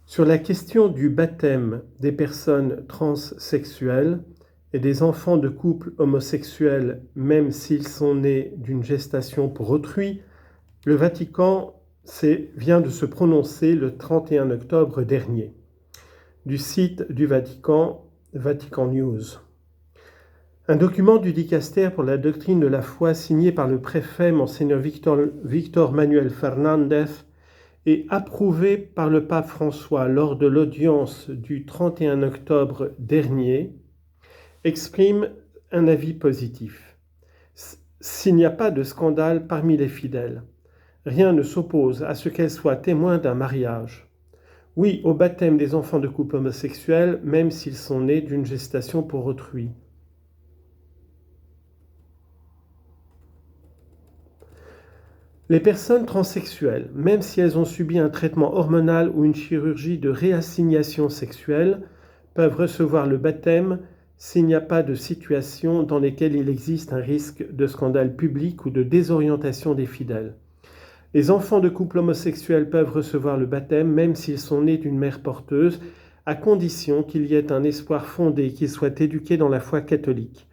Sur la question du baptême des personnes transsexuelles et des enfants de couples homosexuels, même s'ils sont nés d'une gestation pour autrui, le Vatican vient de se prononcer le 31 octobre dernier. Du site du Vatican, Vatican News. Un document du Dicaster pour la doctrine de la foi signé par le préfet Monseigneur Victor Manuel Fernandez et approuvé par le pape François lors de l'audience du 31 octobre dernier, exprime un avis positif. S'il n'y a pas de scandale parmi les fidèles, rien ne s'oppose à ce qu'elles soient témoins d'un mariage. Oui, au baptême des enfants de couple homosexuels, même s'ils sont nés d'une gestation pour autrui. Les personnes transsexuelles, même si elles ont subi un traitement hormonal ou une chirurgie de réassignation sexuelle, peuvent recevoir le baptême s'il n'y a pas de situation dans lesquelles il existe un risque de scandale public ou de désorientation des fidèles. Les enfants de couples homosexuels peuvent recevoir le baptême même s'ils sont nés d'une mère porteuse, à condition qu'il y ait un espoir fondé, qu'ils soient éduqués dans la foi catholique.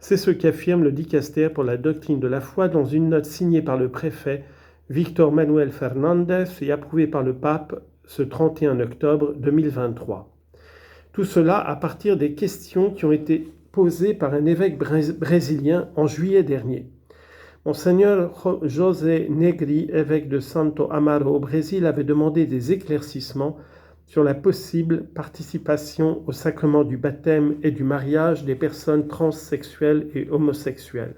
C'est ce qu'affirme le Dicaster pour la doctrine de la foi dans une note signée par le préfet Victor Manuel Fernandez et approuvée par le pape ce 31 octobre 2023. Tout cela à partir des questions qui ont été posées par un évêque brésilien en juillet dernier. Monseigneur José Negri, évêque de Santo Amaro au Brésil, avait demandé des éclaircissements sur la possible participation au sacrement du baptême et du mariage des personnes transsexuelles et homosexuelles.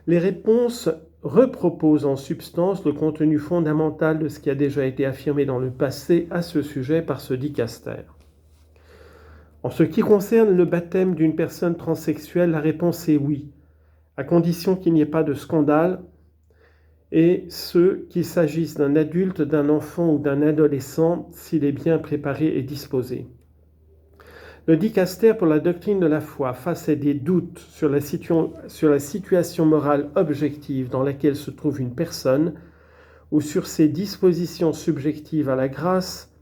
Les réponses reproposent en substance le contenu fondamental de ce qui a déjà été affirmé dans le passé à ce sujet par ce dicaster. En ce qui concerne le baptême d'une personne transsexuelle, la réponse est oui, à condition qu'il n'y ait pas de scandale, et qu'il s'agisse d'un adulte, d'un enfant ou d'un adolescent, s'il est bien préparé et disposé. Le dicaster pour la doctrine de la foi, face à des doutes sur la situation morale objective dans laquelle se trouve une personne, ou sur ses dispositions subjectives à la grâce,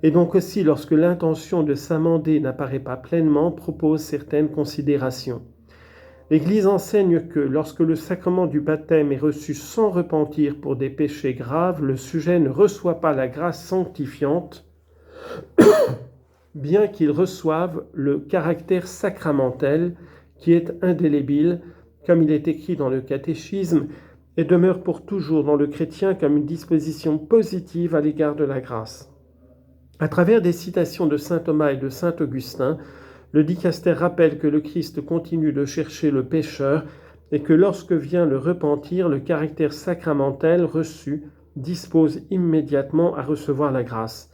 et donc aussi lorsque l'intention de s'amender n'apparaît pas pleinement, propose certaines considérations. L'Église enseigne que lorsque le sacrement du baptême est reçu sans repentir pour des péchés graves, le sujet ne reçoit pas la grâce sanctifiante, bien qu'il reçoive le caractère sacramentel qui est indélébile, comme il est écrit dans le catéchisme, et demeure pour toujours dans le chrétien comme une disposition positive à l'égard de la grâce. À travers des citations de saint Thomas et de saint Augustin, le dicaster rappelle que le Christ continue de chercher le pécheur et que lorsque vient le repentir, le caractère sacramentel reçu dispose immédiatement à recevoir la grâce.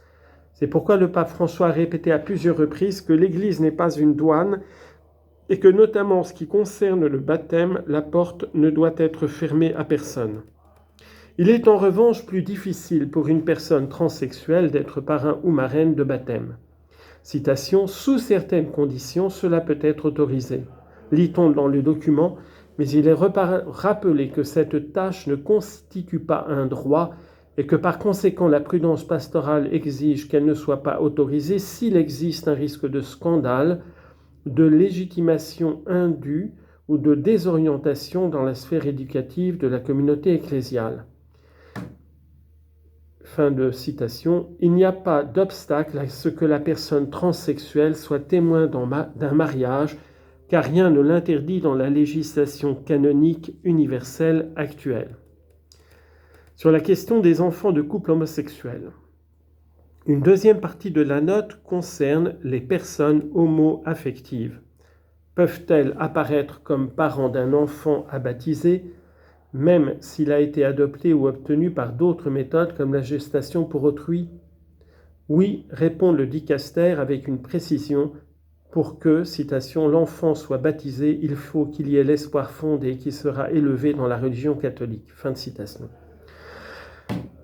C'est pourquoi le pape François a répété à plusieurs reprises que l'Église n'est pas une douane et que notamment en ce qui concerne le baptême, la porte ne doit être fermée à personne. Il est en revanche plus difficile pour une personne transsexuelle d'être parrain ou marraine de baptême. Citation, sous certaines conditions, cela peut être autorisé. Lit-on dans le document, mais il est rappelé que cette tâche ne constitue pas un droit et que par conséquent la prudence pastorale exige qu'elle ne soit pas autorisée s'il existe un risque de scandale, de légitimation indue ou de désorientation dans la sphère éducative de la communauté ecclésiale. Fin de citation. Il n'y a pas d'obstacle à ce que la personne transsexuelle soit témoin d'un mariage, car rien ne l'interdit dans la législation canonique universelle actuelle. Sur la question des enfants de couples homosexuels, une deuxième partie de la note concerne les personnes homo-affectives. Peuvent-elles apparaître comme parents d'un enfant à baptiser, même s'il a été adopté ou obtenu par d'autres méthodes comme la gestation pour autrui? Oui, répond le dicaster avec une précision. Pour que, citation, l'enfant soit baptisé, il faut qu'il y ait l'espoir fondé qui sera élevé dans la religion catholique. Fin de citation.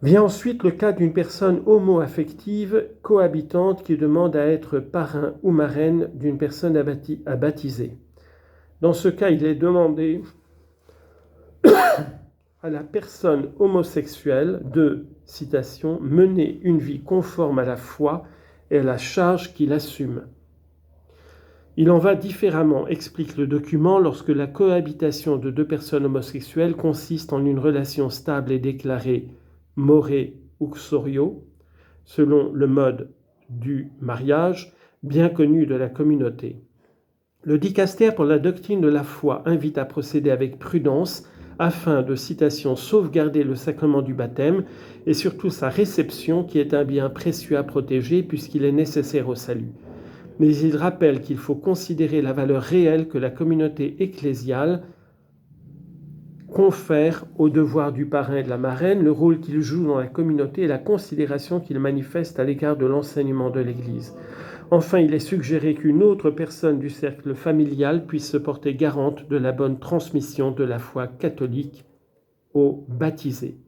Vient ensuite le cas d'une personne homo-affective cohabitante qui demande à être parrain ou marraine d'une personne à baptiser. Dans ce cas, il est demandé à la personne homosexuelle de, citation, mener une vie conforme à la foi et à la charge qu'il assume. Il en va différemment, explique le document, lorsque la cohabitation de deux personnes homosexuelles consiste en une relation stable et déclarée more uxorio, selon le mode du mariage, bien connu de la communauté. Le dicaster pour la doctrine de la foi invite à procéder avec prudence afin de, citation, sauvegarder le sacrement du baptême et surtout sa réception qui est un bien précieux à protéger puisqu'il est nécessaire au salut. Mais il rappelle qu'il faut considérer la valeur réelle que la communauté ecclésiale confère au devoir du parrain et de la marraine, le rôle qu'il joue dans la communauté et la considération qu'il manifeste à l'égard de l'enseignement de l'Église. Enfin, il est suggéré qu'une autre personne du cercle familial puisse se porter garante de la bonne transmission de la foi catholique aux baptisés.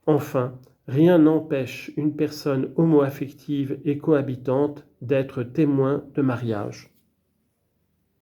Enfin, rien n'empêche une personne homo-affective et cohabitante d'être témoin de mariage.